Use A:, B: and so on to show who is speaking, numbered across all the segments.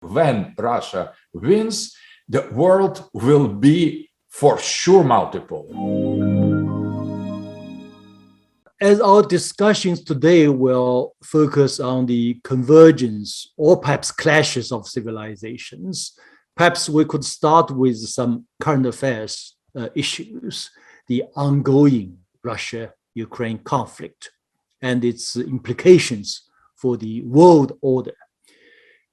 A: when Russia wins, the world will be for sure multipolar.
B: As our discussions today will focus on the convergence or perhaps clashes of civilizations, perhaps we could start with some current affairs issues, the ongoing Russia-Ukraine conflict and its implications for the world order.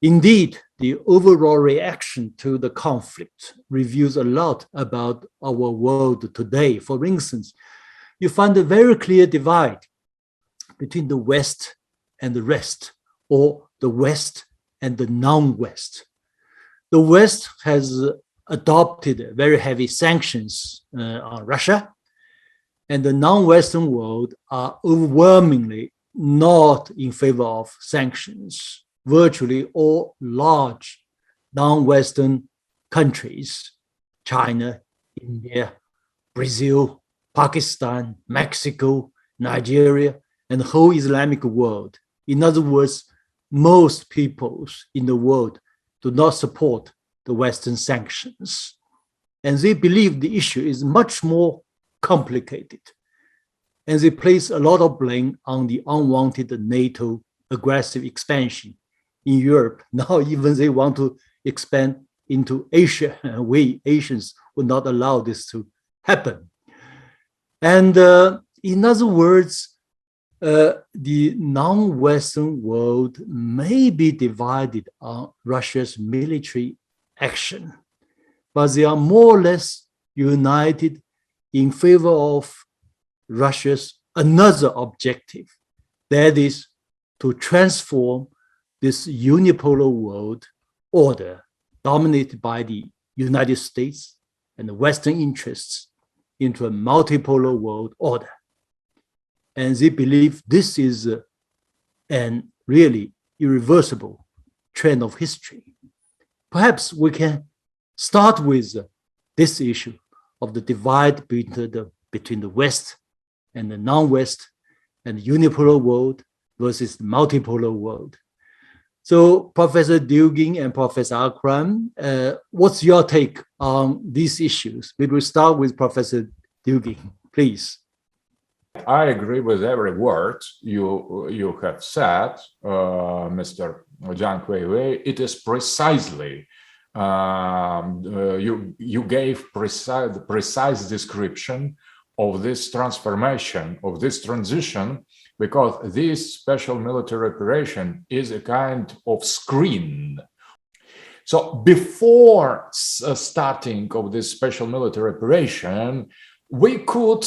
B: Indeed, the overall reaction to the conflict reveals a lot about our world today. For instance, you find a very clear divide between the West and the rest, or the West and the non-West. The West has adopted very heavy sanctions on Russia, and the non-Western world are overwhelmingly not in favor of sanctions. Virtually all large non-Western countries, China, India, Brazil, Pakistan, Mexico, Nigeria, and the whole Islamic world. In other words, most peoples in the world do not support the Western sanctions. And they believe the issue is much more complicated. And they place a lot of blame on the unwanted NATO aggressive expansion in Europe. Now even they want to expand into Asia. We Asians would not allow this to happen. And in other words, the non-Western world may be divided on Russia's military action, but they are more or less united in favor of Russia's another objective, that is to transform this unipolar world order dominated by the United States and the Western interests into a multipolar world order. And they believe this is an really irreversible trend of history. Perhaps we can start with this issue of the divide between the West and the non-West and the unipolar world versus the multipolar world. So Professor Dugin and Professor Akram, what's your take on these issues? We will start with Professor Dugin, please.
A: I agree with every word you have said, Mr. Zhang Kuiwei. It is precisely, you gave precise description of this transformation, of this transition, because this special military operation is a kind of screen. So before starting of this special military operation, we could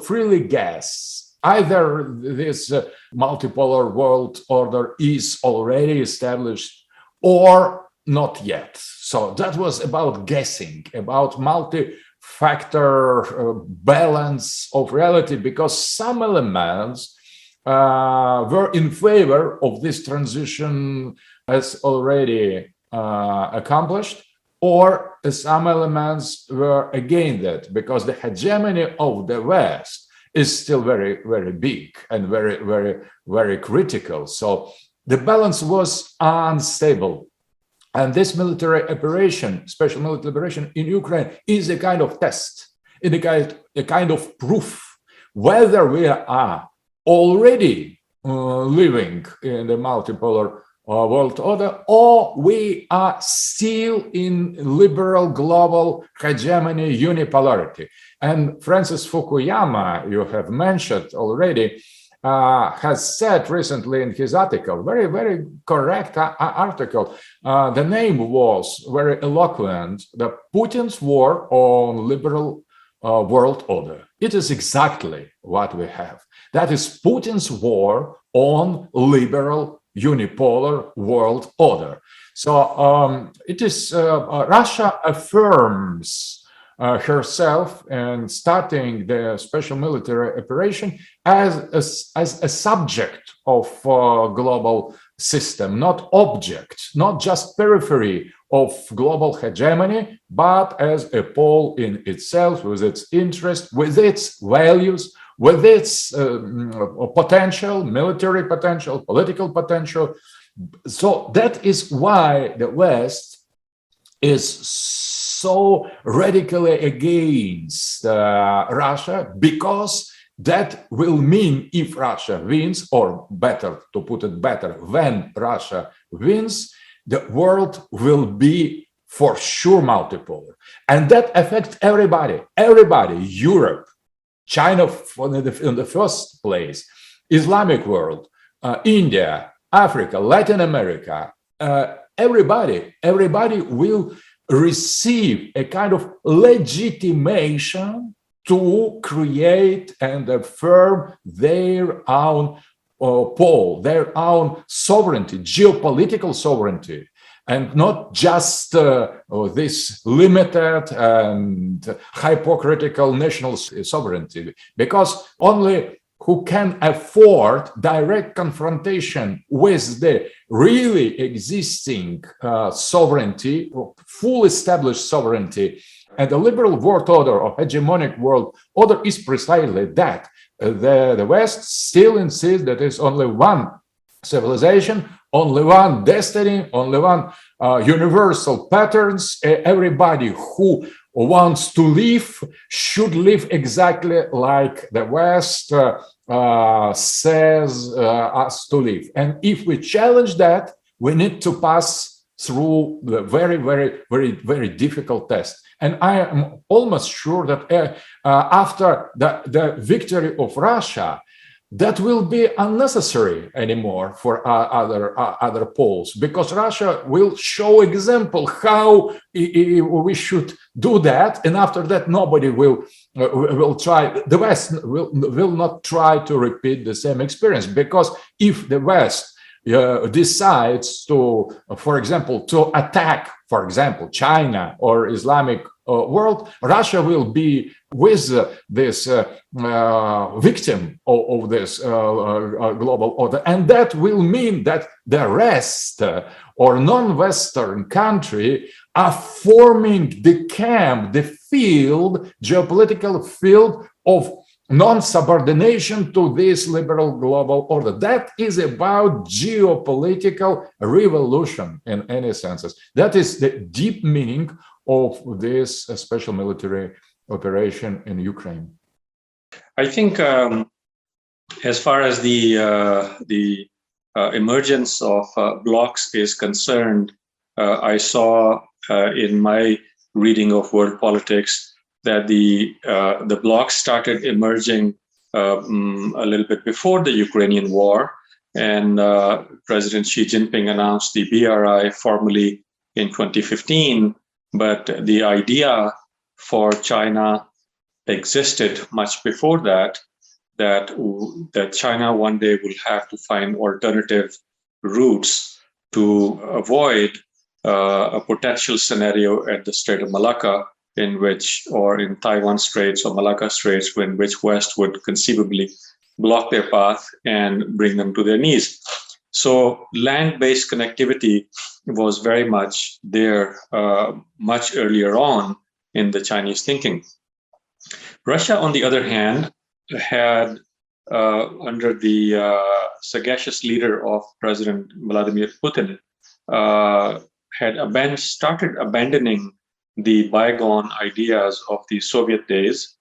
A: freely guess either this multipolar world order is already established or not yet. So that was about guessing, about multi-factor balance of reality, because some elements were in favor of this transition as already accomplished, or some elements were against that, because the hegemony of the West is still very, very big and very, very, very critical. So the balance was unstable. And this military operation, special military operation in Ukraine, is a kind of test, a kind of proof whether we are already living in the multipolar world order, or we are still in liberal global hegemony unipolarity. And Francis Fukuyama, you have mentioned already, has said recently in his article, very, very correct article, the name was very eloquent, the Putin's war on liberal world order. It is exactly what we have. That is Putin's war on liberal unipolar world order. So it is Russia affirms herself and starting the special military operation as a subject of global system, not object, not just periphery of global hegemony, but as a pole in itself, with its interest, with its values, with its potential, military potential, political potential, So that is why the West is so radically against Russia, because that will mean if Russia wins, or better, to put it better, when Russia wins, the world will be for sure multipolar. And that affects everybody, Europe, China in the first place, Islamic world, India, Africa, Latin America, everybody will receive a kind of legitimation to create and affirm their own pole, their own sovereignty, geopolitical sovereignty, and not just this limited and hypocritical national sovereignty, because only who can afford direct confrontation with the really existing sovereignty, full established sovereignty, and the liberal world order or hegemonic world order is precisely that. The West still insists that there's only one civilization, only one destiny, only one universal patterns. Everybody who wants to live should live exactly like the West says us to live. And if we challenge that, we need to pass through the very difficult test. And I am almost sure that after the victory of Russia, that will be unnecessary anymore for other poles, because Russia will show example how we should do that, and after that nobody will try. The West will not try to repeat the same experience, because if the West decides to, for example, to attack, for example, China or Islamic world, Russia will be with this victim of this global order. And that will mean that the rest or non-Western country are forming the camp, the field, geopolitical field of non-subordination to this liberal global order. That is about geopolitical revolution in any senses. That is the deep meaning of this special military operation in Ukraine.
C: I think as far as the emergence of blocs is concerned, I saw in my reading of world politics that the blocs started emerging a little bit before the Ukrainian war, and President Xi Jinping announced the BRI formally in 2015. But the idea for China existed much before that, that China one day will have to find alternative routes to avoid a potential scenario at the Strait of Malacca, in which, or in Taiwan Straits or Malacca Straits, in which West would conceivably block their path and bring them to their knees. So land-based connectivity was very much there much earlier on in the Chinese thinking. Russia, on the other hand, had under the sagacious leader of President Vladimir Putin, had started abandoning the bygone ideas of the Soviet days,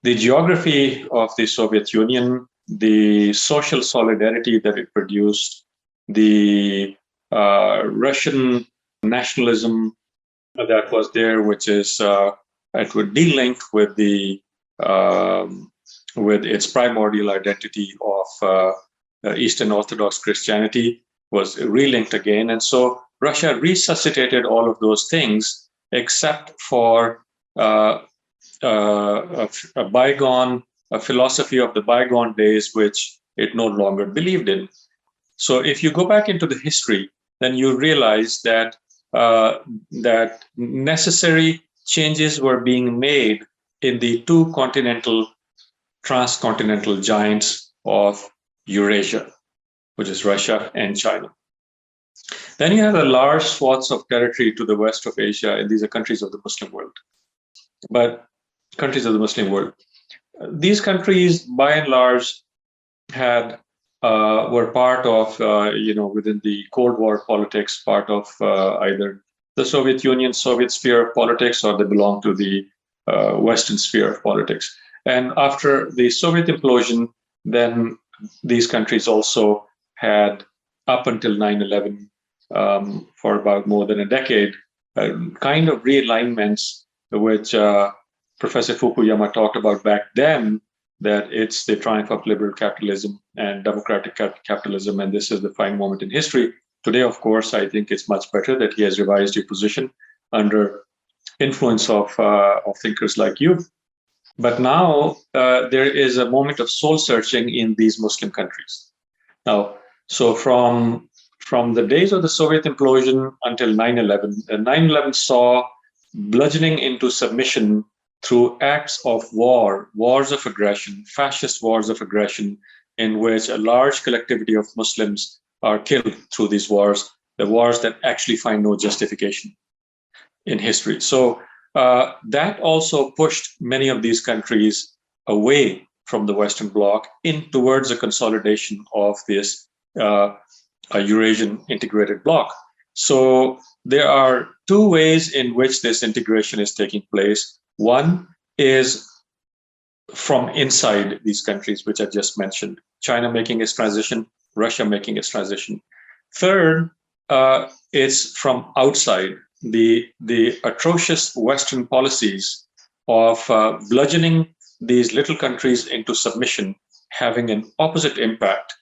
C: the geography of the Soviet Union, the social solidarity that it produced, the Russian nationalism that was there, which is it would de-link with the with its primordial identity of Eastern Orthodox Christianity, was relinked again, and so Russia resuscitated all of those things, except for a philosophy of the bygone days, which it no longer believed in. So if you go back into the history, then you realize that that necessary changes were being made in the two transcontinental giants of Eurasia, which is Russia and China. Then you have the large swaths of territory to the west of Asia, and these are countries of the Muslim world. But countries of the Muslim world, these countries, by and large, had were part of, within the Cold War politics, part of either the Soviet Union, Soviet sphere of politics, or they belong to the Western sphere of politics. And after the Soviet implosion, then these countries also had, up until 9/11, for about more than a decade, kind of realignments, which Professor Fukuyama talked about back then, that it's the triumph of liberal capitalism and democratic capitalism, and this is the fine moment in history. Today, of course, I think it's much better that he has revised your position under influence of thinkers like you. But now there is a moment of soul searching in these Muslim countries. Now, so from the days of the Soviet implosion until 9/11, 9/11 saw bludgeoning into submission through acts of war, wars of aggression, fascist wars of aggression, in which a large collectivity of Muslims are killed through these wars, the wars that actually find no justification in history. So that also pushed many of these countries away from the Western Bloc in towards a consolidation of this Eurasian integrated bloc. So there are two ways in which this integration is taking place. One is from inside these countries, which I just mentioned, China making its transition, Russia making its transition. Third, it's from outside, the atrocious Western policies of bludgeoning these little countries into submission, having an opposite impact,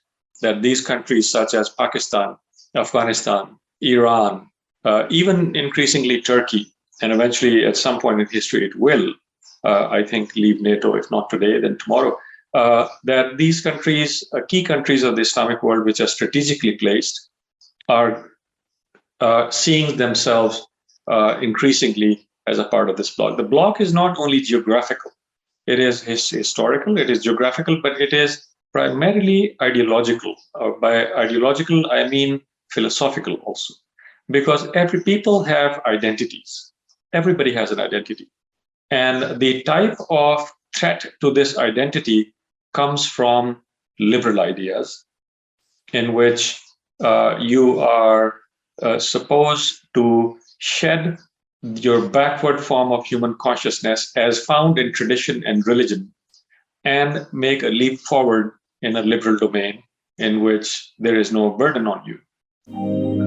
C: that these countries such as Pakistan, Afghanistan, Iran, even increasingly Turkey, and eventually at some point in history it will, I think, leave NATO, if not today, then tomorrow, that these countries, key countries of the Islamic world, which are strategically placed, are seeing themselves increasingly as a part of this bloc. The bloc is not only geographical, it is historical, it is geographical, but it is primarily ideological. By ideological, I mean philosophical also, because every people have identities. Everybody has an identity. And the type of threat to this identity comes from liberal ideas, in which you are supposed to shed your backward form of human consciousness as found in tradition and religion, and make a leap forward in a liberal domain in which there is no burden on you.